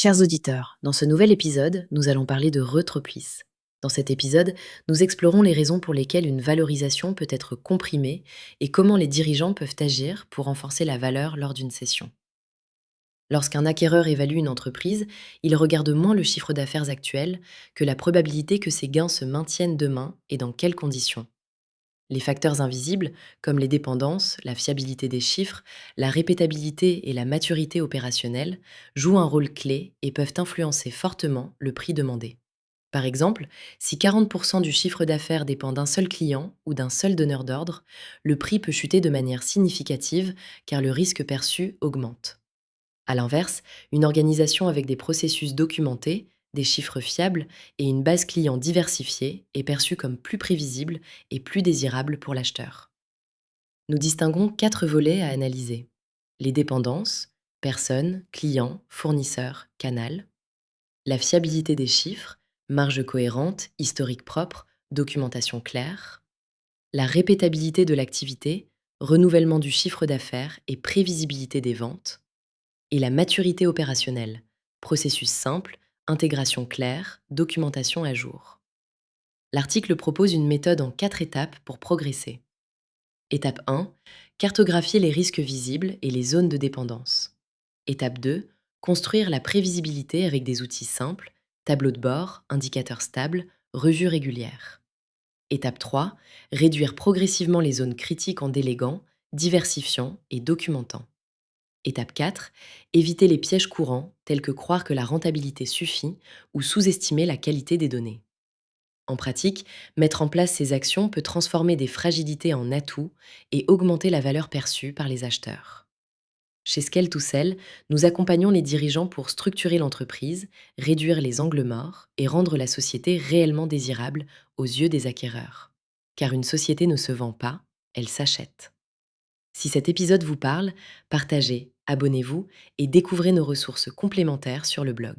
Chers auditeurs, dans ce nouvel épisode, nous allons parler de retroplice. Dans cet épisode, nous explorons les raisons pour lesquelles une valorisation peut être comprimée et comment les dirigeants peuvent agir pour renforcer la valeur lors d'une session. Lorsqu'un acquéreur évalue une entreprise, il regarde moins le chiffre d'affaires actuel que la probabilité que ses gains se maintiennent demain et dans quelles conditions. Les facteurs invisibles, comme les dépendances, la fiabilité des chiffres, la répétabilité et la maturité opérationnelle, jouent un rôle clé et peuvent influencer fortement le prix demandé. Par exemple, si 40% du chiffre d'affaires dépend d'un seul client ou d'un seul donneur d'ordre, le prix peut chuter de manière significative car le risque perçu augmente. À l'inverse, une organisation avec des processus documentés, des chiffres fiables et une base client diversifiée est perçue comme plus prévisible et plus désirable pour l'acheteur. Nous distinguons 4 volets à analyser. Les dépendances, personnes, clients, fournisseurs, canal. La fiabilité des chiffres, marge cohérente, historique propre, documentation claire. La répétabilité de l'activité, renouvellement du chiffre d'affaires et prévisibilité des ventes et la maturité opérationnelle, processus simple, intégration claire, documentation à jour. L'article propose une méthode en 4 étapes pour progresser. Étape 1, cartographier les risques visibles et les zones de dépendance. Étape 2, construire la prévisibilité avec des outils simples, tableau de bord, indicateurs stables, revues régulières. Étape 3, réduire progressivement les zones critiques en déléguant, diversifiant et documentant. Étape 4, éviter les pièges courants tels que croire que la rentabilité suffit ou sous-estimer la qualité des données. En pratique, mettre en place ces actions peut transformer des fragilités en atouts et augmenter la valeur perçue par les acheteurs. Chez Scale to Sell, nous accompagnons les dirigeants pour structurer l'entreprise, réduire les angles morts et rendre la société réellement désirable aux yeux des acquéreurs. Car une société ne se vend pas, elle s'achète. Si cet épisode vous parle, partagez, abonnez-vous et découvrez nos ressources complémentaires sur le blog.